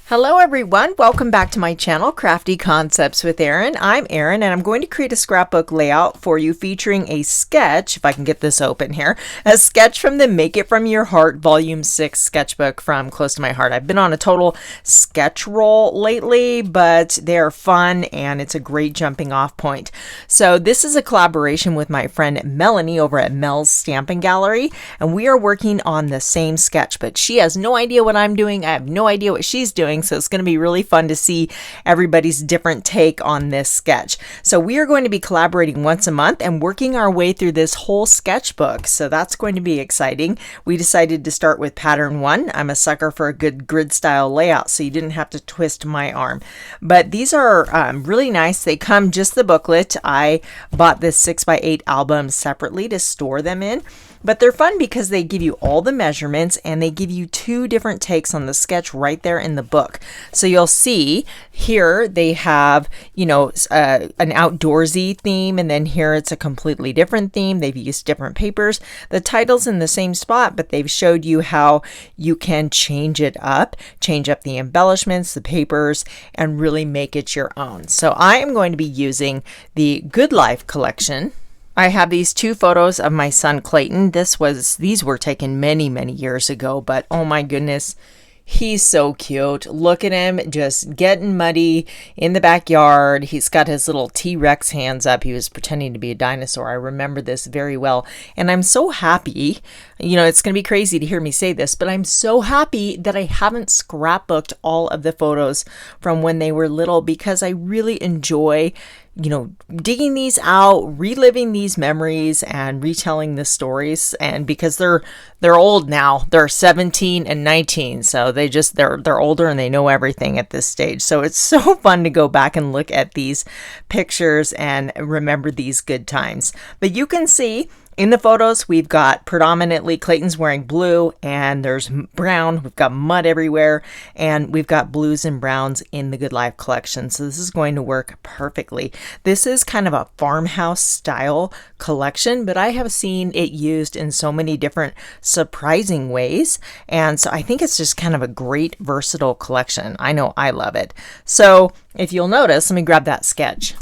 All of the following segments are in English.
Hello everyone, welcome back to my channel, Crafty Concepts with Erin. I'm Erin and I'm going to create a scrapbook layout for you featuring a sketch, if I can get this open here, a sketch from the Make It From Your Heart Volume 6 sketchbook from Close to My Heart. I've been on a total sketch roll lately, but they're fun and it's a great jumping off point. So this is a collaboration with my friend Melanie over at Mel's Stamping Gallery, and we are working on the same sketch, but she has no idea what I'm doing. I have no idea what she's doing. So it's going to be really fun to see everybody's different take on this sketch. So we are going to be collaborating once a month and working our way through this whole sketchbook. So that's going to be exciting. We decided to start with pattern 1. I'm a sucker for a good grid style layout, so you didn't have to twist my arm. But these are really nice. They come just the booklet. I bought this 6x8 album separately to store them in. But they're fun because they give you all the measurements and they give you 2 different takes on the sketch right there in the book. So you'll see here they have, an outdoorsy theme, and then here it's a completely different theme. They've used different papers. The title's in the same spot, but they've showed you how you can change up the embellishments, the papers, and really make it your own. So I am going to be using the Good Life collection. I have these 2 photos of my son Clayton. These were taken many, many years ago, but oh my goodness, he's so cute. Look at him just getting muddy in the backyard. He's got his little T-Rex hands up. He was pretending to be a dinosaur. I remember this very well. And I'm so happy. It's going to be crazy to hear me say this, but I'm so happy that I haven't scrapbooked all of the photos from when they were little, because I really enjoy digging these out, reliving these memories and retelling the stories. And because they're old now, they're 17 and 19. So they're older and they know everything at this stage. So it's so fun to go back and look at these pictures and remember these good times. But you can see in the photos, we've got predominantly Clayton's wearing blue and there's brown. We've got mud everywhere and we've got blues and browns in the Good Life collection. So this is going to work perfectly. This is kind of a farmhouse style collection, but I have seen it used in so many different surprising ways. And so I think it's just kind of a great versatile collection. I know I love it. So if you'll notice, let me grab that sketch.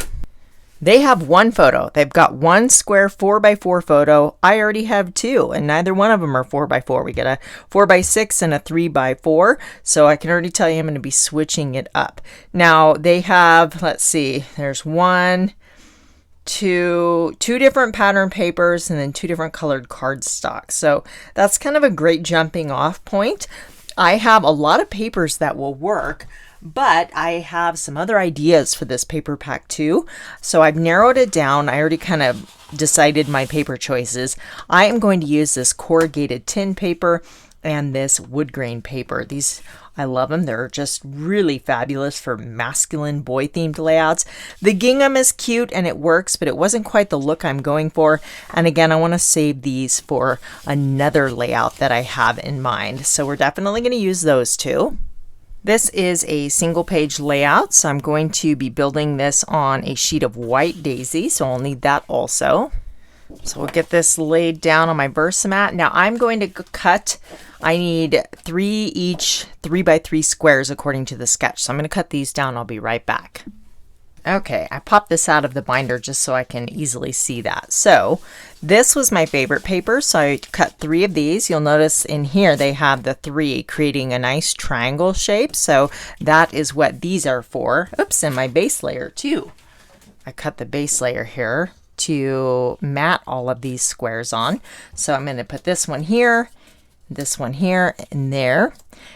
They have 1 photo. They've got 1 square 4x4 photo. I already have 2, and neither one of them are 4x4. We get a 4x6 and a 3x4. So I can already tell you I'm going to be switching it up. Now they have, let's see, there's 2 different pattern papers and then 2 different colored cardstock. So that's kind of a great jumping off point. I have a lot of papers that will work, but I have some other ideas for this paper pack too. So I've narrowed it down. I already kind of decided my paper choices. I am going to use this corrugated tin paper and this wood grain paper. These, I love them. They're just really fabulous for masculine boy themed layouts. The gingham is cute and it works, but it wasn't quite the look I'm going for. And again, I want to save these for another layout that I have in mind. So we're definitely going to use those 2. This is a single page layout, so I'm going to be building this on a sheet of white daisy, so I'll need that also. So we'll get this laid down on my VersaMat. Now I'm going to cut, I need 3 each 3x3 squares according to the sketch. So I'm going to cut these down. I'll be right back. Okay, I popped this out of the binder just so I can easily see that. So this was my favorite paper, so I cut 3 of these. You'll notice in here they have the 3 creating a nice triangle shape. So that is what these are for. Oops, and my base layer too. I cut the base layer here to mat all of these squares on. So I'm going to put this one here, and there.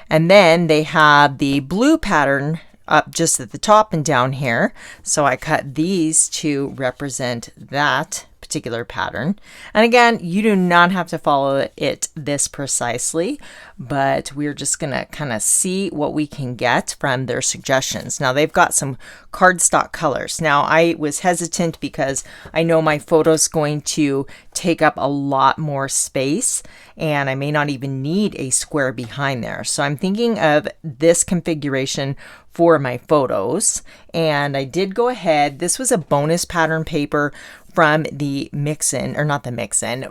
And then they have the blue pattern up just at the top and down here. So I cut these to represent that particular pattern. And again, you do not have to follow it this precisely, but we're just going to kind of see what we can get from their suggestions. Now they've got some cardstock colors. Now I was hesitant because I know my photo's going to take up a lot more space and I may not even need a square behind there. So I'm thinking of this configuration for my photos, and I did go ahead. This was a bonus pattern paper from the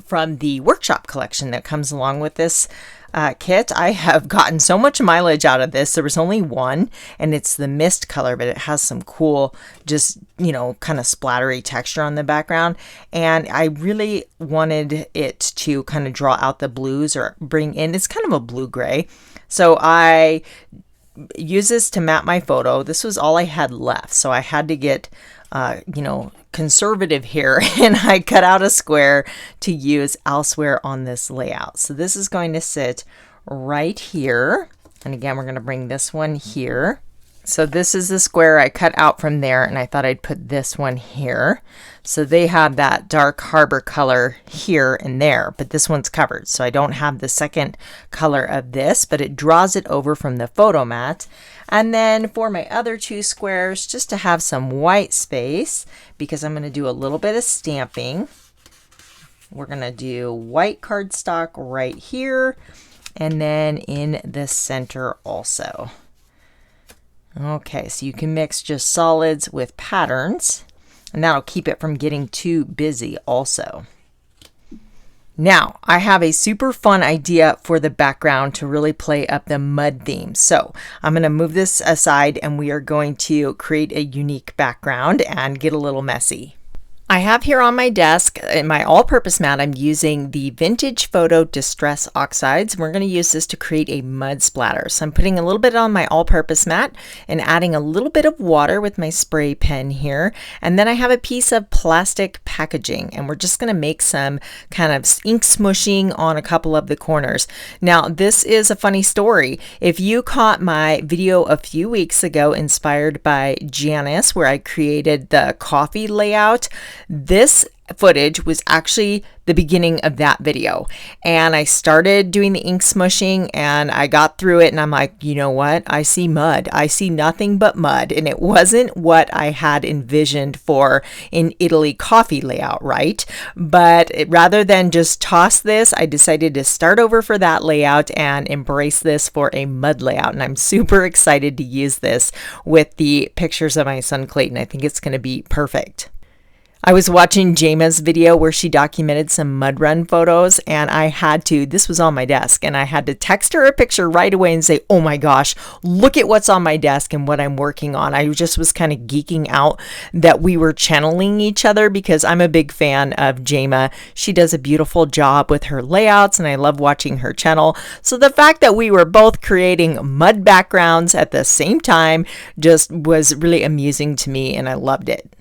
from the workshop collection that comes along with this kit. I have gotten so much mileage out of this. There was only one, and it's the mist color, but it has some cool, just, you know, kind of splattery texture on the background. And I really wanted it to kind of draw out the blues or bring in, it's kind of a blue-gray. So I use this to map my photo. This was all I had left, so I had to get you know, conservative here, and I cut out a square to use elsewhere on this layout. So this is going to sit right here, and again we're going to bring this one here. So this is the square I cut out from there, and I thought I'd put this one here. So they have that dark Harbour color here and there, but this one's covered. So I don't have the second color of this, but it draws it over from the photo mat. And then for my other two squares, just to have some white space, because I'm going to do a little bit of stamping, we're going to do white cardstock right here, and then in the center also. Okay, so you can mix just solids with patterns, and that'll keep it from getting too busy also. Now, I have a super fun idea for the background to really play up the mud theme. So I'm going to move this aside, and we are going to create a unique background and get a little messy. I have here on my desk, in my all-purpose mat, I'm using the Vintage Photo Distress Oxides. We're going to use this to create a mud splatter. So I'm putting a little bit on my all-purpose mat and adding a little bit of water with my spray pen here. And then I have a piece of plastic packaging, and we're just going to make some kind of ink smushing on a couple of the corners. Now, this is a funny story. If you caught my video a few weeks ago, inspired by Janice, where I created the coffee layout, this footage was actually the beginning of that video, and I started doing the ink smushing, and I got through it, and I'm like, you know what, I see mud. I see nothing but mud, and it wasn't what I had envisioned for an Italy coffee layout, right? But rather than just toss this, I decided to start over for that layout and embrace this for a mud layout, and I'm super excited to use this with the pictures of my son Clayton. I think it's going to be perfect. I was watching Jama's video where she documented some mud run photos, and I had to, this was on my desk, and I had to text her a picture right away and say, oh my gosh, look at what's on my desk and what I'm working on. I just was kind of geeking out that we were channeling each other, because I'm a big fan of Jama. She does a beautiful job with her layouts, and I love watching her channel. So the fact that we were both creating mud backgrounds at the same time just was really amusing to me, and I loved it.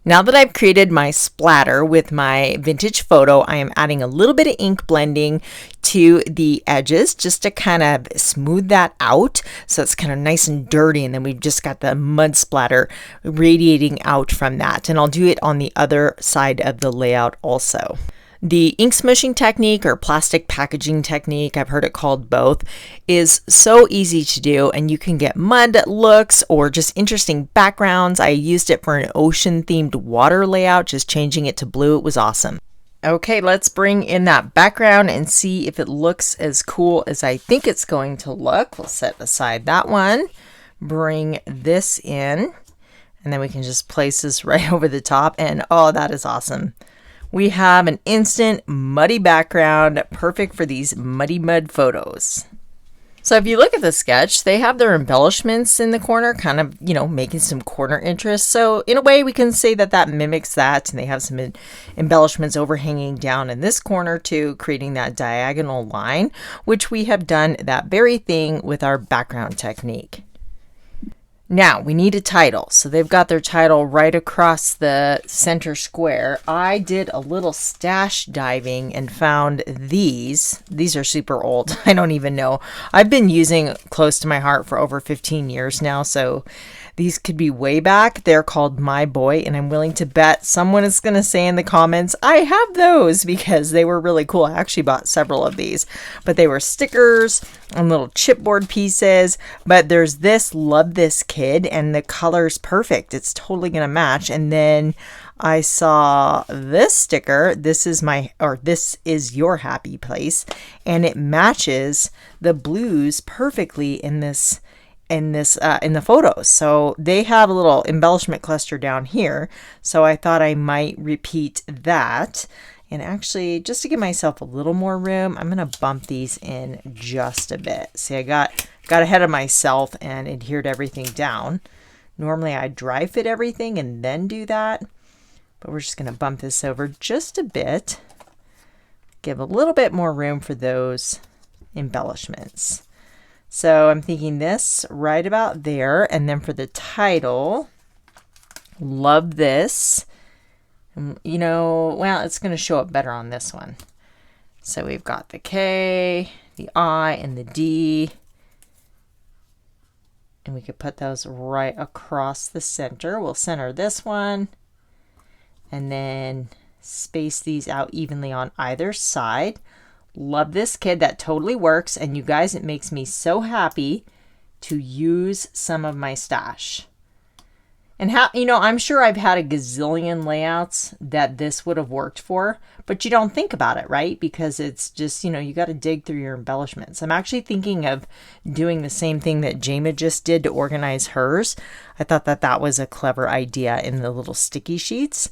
Now that I've created my splatter with my vintage photo, I am adding a little bit of ink blending to the edges just to kind of smooth that out so it's kind of nice and dirty, and then we've just got the mud splatter radiating out from that. And I'll do it on the other side of the layout also. The ink smushing technique, or plastic packaging technique, I've heard it called both, is so easy to do, and you can get mud looks or just interesting backgrounds. I used it for an ocean themed water layout, just changing it to blue. It was awesome. Okay, let's bring in that background and see if it looks as cool as I think it's going to look. We'll set aside that one, bring this in, and then we can just place this right over the top, and oh, that is awesome. We have an instant muddy background, perfect for these muddy mud photos. So if you look at the sketch, they have their embellishments in the corner, kind of, you know, making some corner interest. So in a way, we can say that that mimics that, and they have some embellishments overhanging down in this corner too, creating that diagonal line, which we have done that very thing with our background technique. Now we need a title. So they've got their title right across the center square. I did a little stash diving and found these. These are super old. I don't even know. I've been using Close to My Heart for over 15 years now, so these could be way back. They're called My Boy, and I'm willing to bet someone is going to say in the comments, I have those, because they were really cool. I actually bought several of these, but they were stickers and little chipboard pieces. But there's this Love This Kid, and the color's perfect. It's totally going to match. And then I saw this sticker. This is your happy place, and it matches the blues perfectly in the photos. So they have a little embellishment cluster down here, so I thought I might repeat that, And actually, just to give myself a little more room, I'm going to bump these in just a bit. See, I got ahead of myself and adhered everything down. Normally I dry fit everything and then do that, but we're just going to bump this over just a bit. Give a little bit more room for those embellishments. So I'm thinking this right about there. And then for the title, love this. You know, well, it's going to show up better on this one. So we've got the K, the I, and the D. And we could put those right across the center. We'll center this one. And then space these out evenly on either side. Love this kid. That totally works. And you guys, it makes me so happy to use some of my stash. And how, you know, I'm sure I've had a gazillion layouts that this would have worked for, but you don't think about it, right? Because it's just, you know, you got to dig through your embellishments. I'm actually thinking of doing the same thing that Jama just did to organize hers. I thought that that was a clever idea in the little sticky sheets.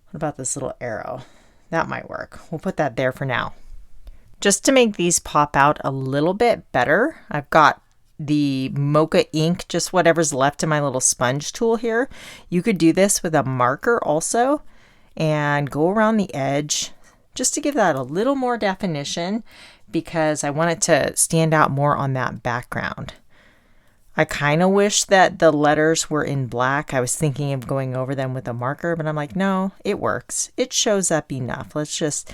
What about this little arrow? That might work. We'll put that there for now. Just to make these pop out a little bit better, I've got the Mocha ink, just whatever's left in my little sponge tool here. You could do this with a marker also and go around the edge just to give that a little more definition because I want it to stand out more on that background. I kind of wish that the letters were in black. I was thinking of going over them with a marker, but I'm like, no, it works. It shows up enough. Let's just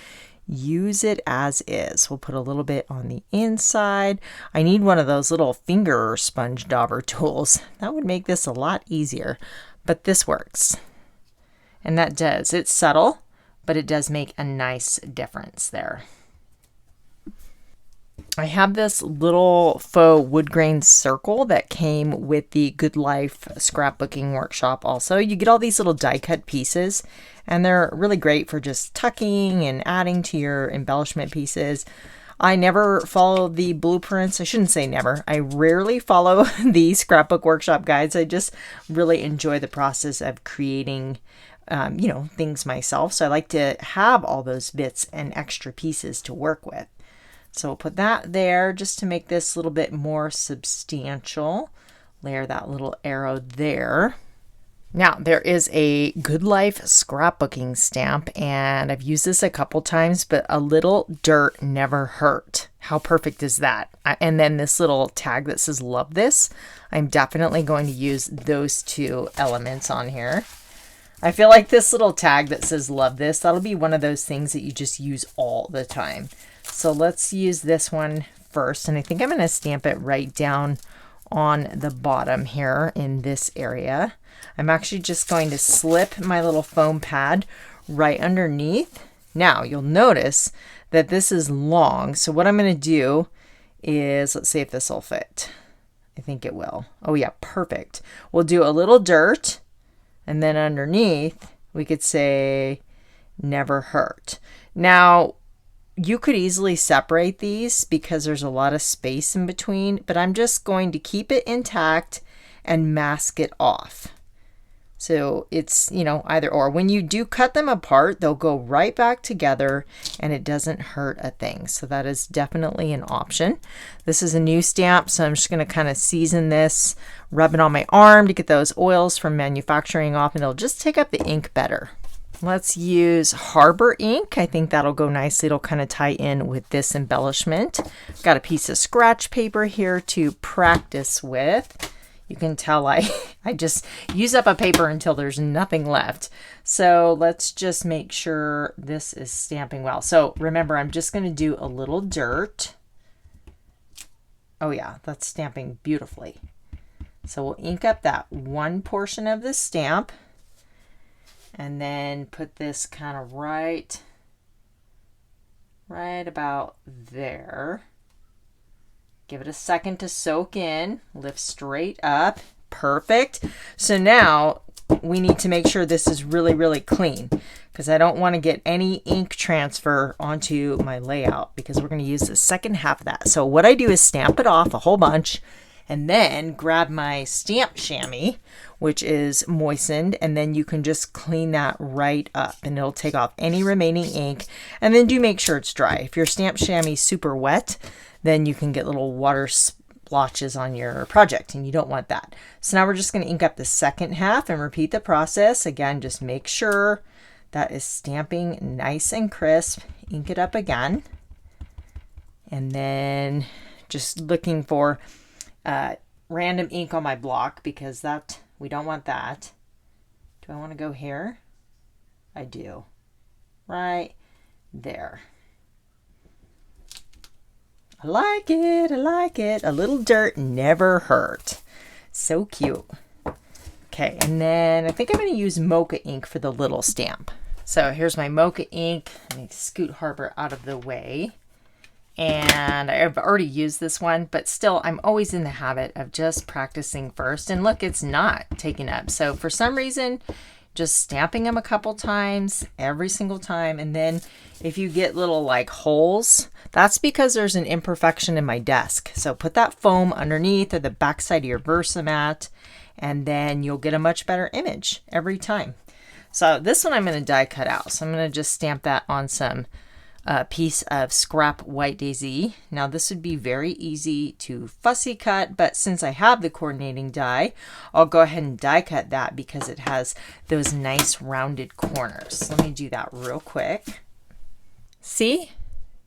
use it as is. We'll put a little bit on the inside. I need one of those little finger sponge dauber tools. That would make this a lot easier, but this works. And that does. It's subtle, but it does make a nice difference there. I have this little faux wood grain circle that came with the Good Life scrapbooking workshop also. You get all these little die cut pieces and they're really great for just tucking and adding to your embellishment pieces. I never follow the blueprints. I shouldn't say never. I rarely follow the scrapbook workshop guides. I just really enjoy the process of creating you know, things myself. So I like to have all those bits and extra pieces to work with. So we'll put that there just to make this a little bit more substantial. Layer that little arrow there. Now there is a Good Life scrapbooking stamp and I've used this a couple times, but a little dirt never hurt. How perfect is that? And then this little tag that says love this. I'm definitely going to use those two elements on here. I feel like this little tag that says love this, that'll be one of those things that you just use all the time. So let's use this one first. And I think I'm going to stamp it right down on the bottom here in this area. I'm actually just going to slip my little foam pad right underneath. Now you'll notice that this is long. So what I'm going to do is, let's see if this will fit. I think it will. Oh yeah, perfect. We'll do a little dirt and then underneath we could say never hurt. Now you could easily separate these because there's a lot of space in between, but I'm just going to keep it intact and mask it off. So it's, you know, either or. When you do cut them apart, they'll go right back together and it doesn't hurt a thing. So that is definitely an option. This is a new stamp, so I'm just going to kind of season this, rub it on my arm to get those oils from manufacturing off, and it'll just take up the ink better. Let's use Harbour ink. I think that'll go nicely. It'll kind of tie in with this embellishment. Got a piece of scratch paper here to practice with. You can tell I just use up a paper until there's nothing left. So let's just make sure this is stamping well. So remember, I'm just going to do a little dirt. Oh yeah, that's stamping beautifully. So we'll ink up that one portion of the stamp. And then put this kind of right about there. Give it a second to soak in. Lift straight up. Perfect. So now we need to make sure this is really, really clean because I don't want to get any ink transfer onto my layout because we're going to use the second half of that. So what I do is stamp it off a whole bunch And then grab my stamp chamois, which is moistened, and then you can just clean that right up and it'll take off any remaining ink. And then do make sure it's dry. If your stamp chamois is super wet, then you can get little water splotches on your project and you don't want that. So now we're just going to ink up the second half and repeat the process. Again, just make sure that is stamping nice and crisp. Ink it up again. And then just looking for random ink on my block because that we don't want that. Do I want to go here? I do. Right there. I like it. I like it. A little dirt never hurt. So cute. Okay, and then I think I'm going to use Mocha ink for the little stamp. So here's my Mocha ink. Let me scoot Harbour out of the way. And I've already used this one, but still I'm always in the habit of just practicing first. And look, it's not taking up. So for some reason, just stamping them a couple times, every single time. And then if you get little like holes, that's because there's an imperfection in my desk. So put that foam underneath or the back side of your VersaMat, and then you'll get a much better image every time. So this one I'm going to die cut out. So I'm going to just stamp that on some piece of scrap white daisy. Now this would be very easy to fussy cut, but since I have the coordinating die, I'll go ahead and die cut that because it has those nice rounded corners. Let me do that real quick. See?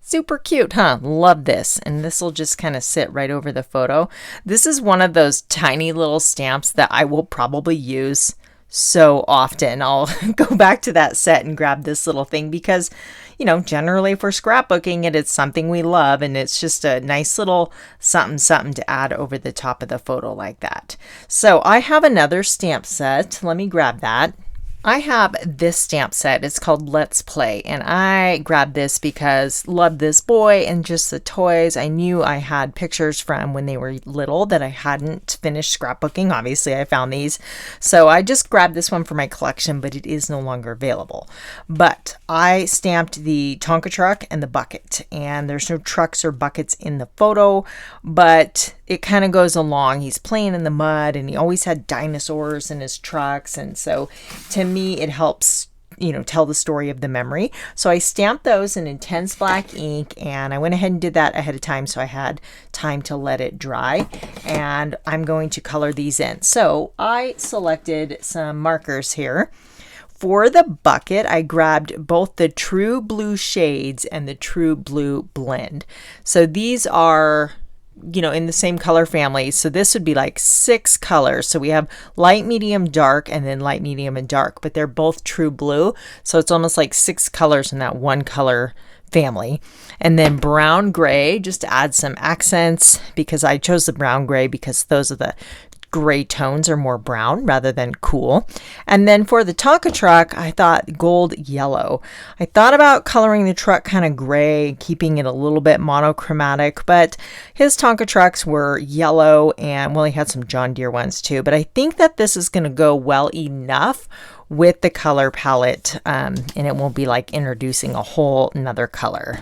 Super cute, huh? Love this. And this will just kind of sit right over the photo. This is one of those tiny little stamps that I will probably use so often. I'll go back to that set and grab this little thing because, you know, generally for scrapbooking it's something we love, and it's just a nice little something to add over the top of the photo like that. So I have another stamp set. Let me grab that. I have this stamp set. It's called Let's Play, and I grabbed this because love this boy and just the toys. I knew I had pictures from when they were little that I hadn't finished scrapbooking. Obviously, I found these. So I just grabbed this one for my collection, but it is no longer available. But I stamped the Tonka truck and the bucket, and there's no trucks or buckets in the photo, but it kind of goes along. He's playing in the mud, and he always had dinosaurs in his trucks, and so to me it helps, you know, tell the story of the memory. So I stamped those in intense black ink, and I went ahead and did that ahead of time so I had time to let it dry, and I'm going to color these in. So I selected some markers here. For the bucket, I grabbed both the True Blue shades and the True Blue blend. So these are, you know, in the same color family. So this would be like 6 colors. So we have light, medium, dark, and then light, medium, and dark, but they're both true blue. So it's almost like 6 colors in that one color family. And then brown gray, just to add some accents, because I chose the brown gray because those are the gray tones are more brown rather than cool. And then for the Tonka truck, I thought gold yellow. I thought about coloring the truck kind of gray, keeping it a little bit monochromatic, but his Tonka trucks were yellow, and well, he had some John Deere ones too, but I think that this is going to go well enough with the color palette, and it won't be like introducing a whole another color.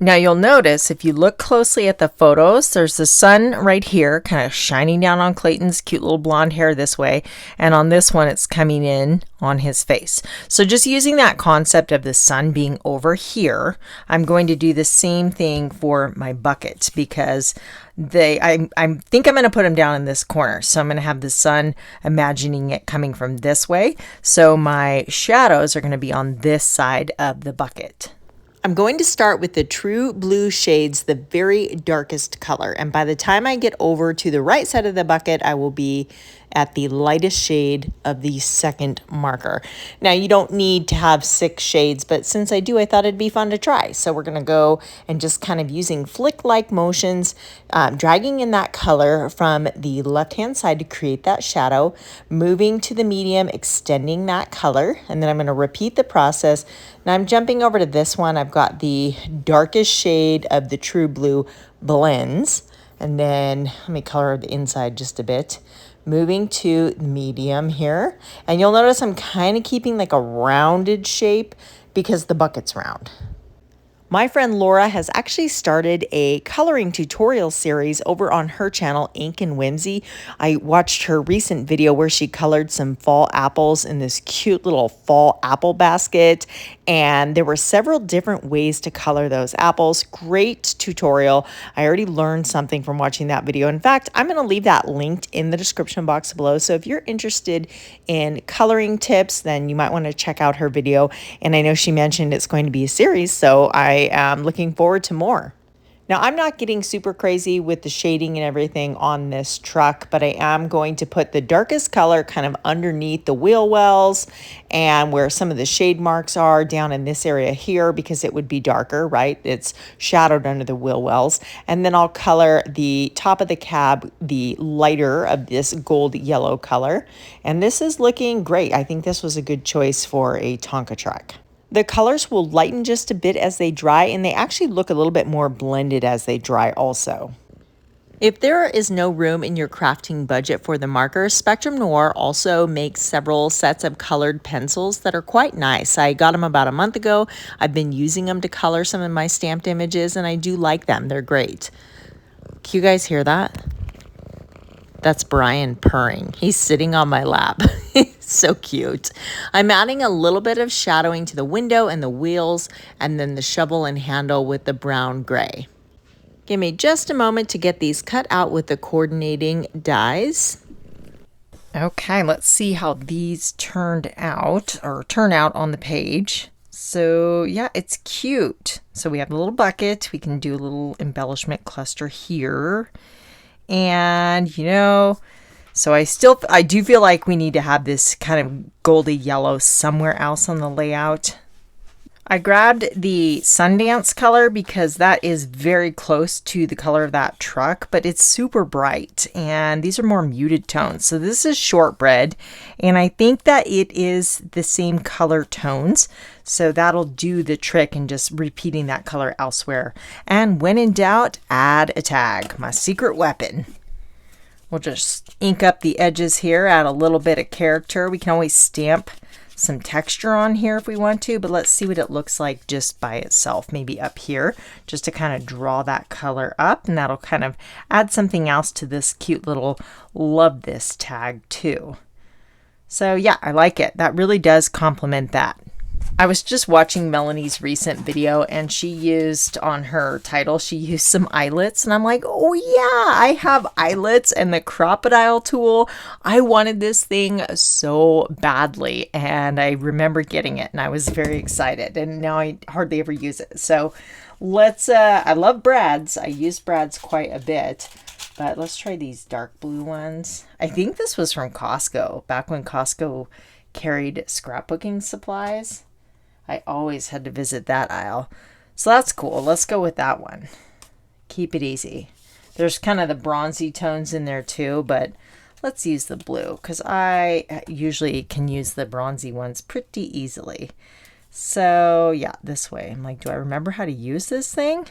Now you'll notice if you look closely at the photos, there's the sun right here kind of shining down on Clayton's cute little blonde hair this way, and on this one it's coming in on his face. So just using that concept of the sun being over here, I'm going to do the same thing for my bucket because I think I'm going to put them down in this corner. So I'm going to have the sun imagining it coming from this way. So my shadows are going to be on this side of the bucket. I'm going to start with the True Blue shades, the very darkest color. And by the time I get over to the right side of the bucket, I will be at the lightest shade of the second marker. Now you don't need to have 6 shades, but since I do, I thought it'd be fun to try. So we're gonna go and just kind of using flick-like motions, dragging in that color from the left-hand side to create that shadow, moving to the medium, extending that color, and then I'm gonna repeat the process. Now I'm jumping over to this one. I've got the darkest shade of the True Blue blends, and then let me color the inside just a bit. Moving to medium here, and you'll notice I'm kind of keeping like a rounded shape because the bucket's round. My friend Laura has actually started a coloring tutorial series over on her channel, Ink and Whimsy. I watched her recent video where she colored some fall apples in this cute little fall apple basket. And there were several different ways to color those apples. Great tutorial. I already learned something from watching that video. In fact, I'm going to leave that linked in the description box below. So if you're interested in coloring tips, then you might want to check out her video. And I know she mentioned it's going to be a series, so I am looking forward to more. Now, I'm not getting super crazy with the shading and everything on this truck, but I am going to put the darkest color kind of underneath the wheel wells and where some of the shade marks are down in this area here, because it would be darker, right? It's shadowed under the wheel wells. And then I'll color the top of the cab the lighter of this gold yellow color. And this is looking great. I think this was a good choice for a Tonka truck. The colors will lighten just a bit as they dry, and they actually look a little bit more blended as they dry also. If there is no room in your crafting budget for the marker, Spectrum Noir also makes several sets of colored pencils that are quite nice. I got them about a month ago. I've been using them to color some of my stamped images, and I do like them. They're great. Can you guys hear that? That's Brian purring. He's sitting on my lap. So cute. I'm adding a little bit of shadowing to the window and the wheels, and then the shovel and handle with the brown gray. Give me just a moment to get these cut out with the coordinating dies. Okay, let's see how these turn out on the page. So yeah, it's cute. So we have a little bucket. We can do a little embellishment cluster here. And so I do feel like we need to have this kind of goldy yellow somewhere else on the layout. I grabbed the Sundance color because that is very close to the color of that truck, but it's super bright and these are more muted tones. So this is shortbread, and I think that it is the same color tones. So that'll do the trick in just repeating that color elsewhere. And when in doubt, add a tag, my secret weapon. We'll just ink up the edges here, add a little bit of character. We can always stamp some texture on here if we want to, but let's see what it looks like just by itself, maybe up here, just to kind of draw that color up, and that'll kind of add something else to this cute little love this tag too. So yeah, I like it. That really does complement that. I was just watching Melanie's recent video, and she used on her title, she used some eyelets, and I'm like, oh yeah, I have eyelets and the Crocodile tool. I wanted this thing so badly, and I remember getting it, and I was very excited, and now I hardly ever use it. So let's, I love brads. I use brads quite a bit, but let's try these dark blue ones. I think this was from Costco, back when Costco carried scrapbooking supplies. I always had to visit that aisle. So that's cool. Let's go with that one. Keep it easy. There's kind of the bronzy tones in there too, but let's use the blue because I usually can use the bronzy ones pretty easily. So yeah, this way. I'm like, do I remember how to use this thing?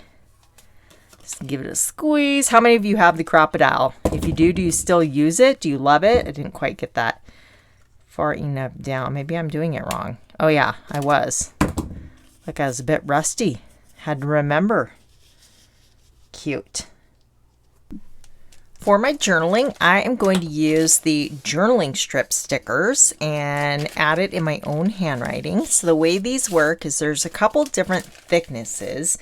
Just give it a squeeze. How many of you have the Crocodile? If you do you still use it? Do you love it? I didn't quite get that far enough down. Maybe I'm doing it wrong. Oh yeah, I was. Like I was a bit rusty. Had to remember. Cute. For my journaling, I am going to use the journaling strip stickers and add it in my own handwriting. So the way these work is there's a couple different thicknesses,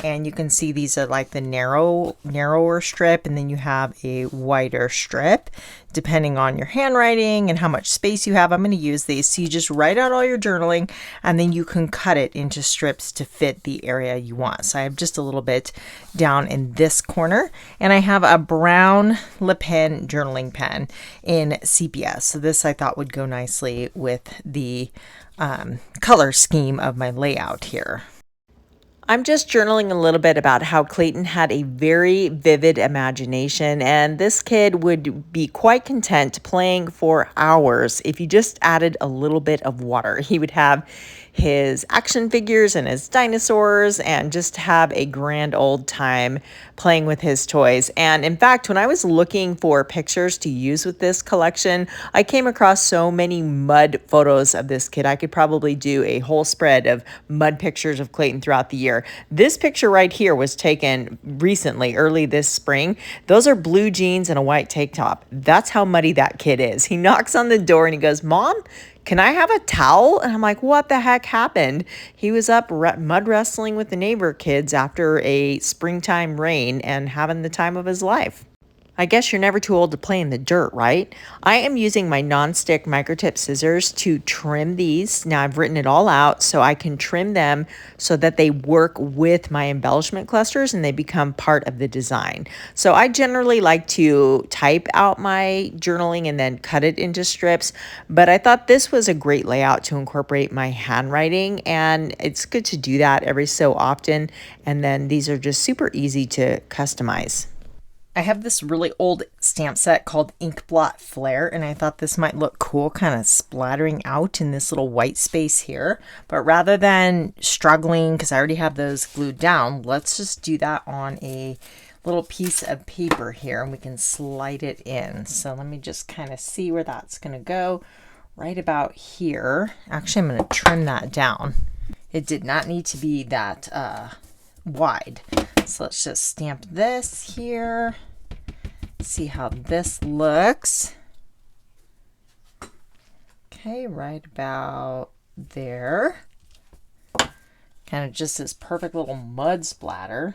and you can see these are like the narrower strip, and then you have a wider strip. Depending on your handwriting and how much space you have, I'm going to use these. So you just write out all your journaling, and then you can cut it into strips to fit the area you want. So I have just a little bit down in this corner, and I have a brown Le Pen journaling pen in CPS. So this I thought would go nicely with the color scheme of my layout here. I'm just journaling a little bit about how Clayton had a very vivid imagination, and this kid would be quite content playing for hours if you just added a little bit of water. He would have his action figures and his dinosaurs and just have a grand old time playing with his toys. And in fact, when I was looking for pictures to use with this collection, I came across so many mud photos of this kid. I could probably do a whole spread of mud pictures of Clayton throughout the year. This picture right here was taken recently, early this spring. Those are blue jeans and a white tank top. That's how muddy that kid is. He knocks on the door and he goes, "Mom, can I have a towel?" And I'm like, what the heck happened? He was up mud wrestling with the neighbor kids after a springtime rain and having the time of his life. I guess you're never too old to play in the dirt, right? I am using my non-stick microtip scissors to trim these. Now I've written it all out so I can trim them so that they work with my embellishment clusters and they become part of the design. So I generally like to type out my journaling and then cut it into strips, but I thought this was a great layout to incorporate my handwriting, and it's good to do that every so often. And then these are just super easy to customize. I have this really old stamp set called Ink Blot Flare, and I thought this might look cool kind of splattering out in this little white space here. But rather than struggling, because I already have those glued down, let's just do that on a little piece of paper here, and we can slide it in. So let me just kind of see where that's going to go. Right about here. Actually, I'm going to trim that down. It did not need to be that wide. So let's just stamp this here. See how this looks. Okay, right about there. Kind of just this perfect little mud splatter.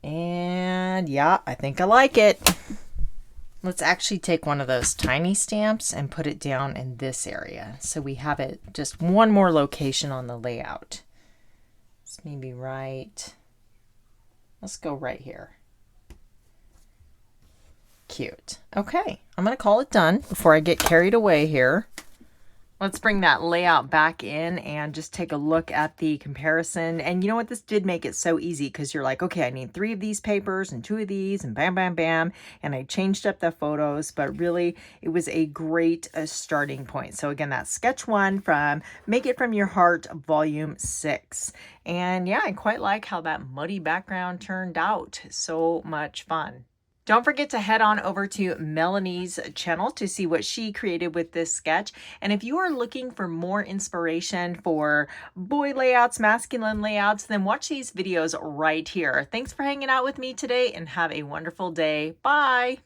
And yeah, I think I like it. Let's actually take one of those tiny stamps and put it down in this area. So we have it just one more location on the layout. It's maybe right. Let's go right here. Cute. Okay, I'm going to call it done before I get carried away here. Let's bring that layout back in and just take a look at the comparison. And you know what? This did make it so easy because you're like, okay, I need 3 of these papers and 2 of these and bam, bam, bam. And I changed up the photos, but really it was a great starting point. So again, that's sketch 1 from Make It From Your Heart, volume 6. And yeah, I quite like how that muddy background turned out. So much fun. Don't forget to head on over to Melanie's channel to see what she created with this sketch. And if you are looking for more inspiration for boy layouts, masculine layouts, then watch these videos right here. Thanks for hanging out with me today and have a wonderful day. Bye.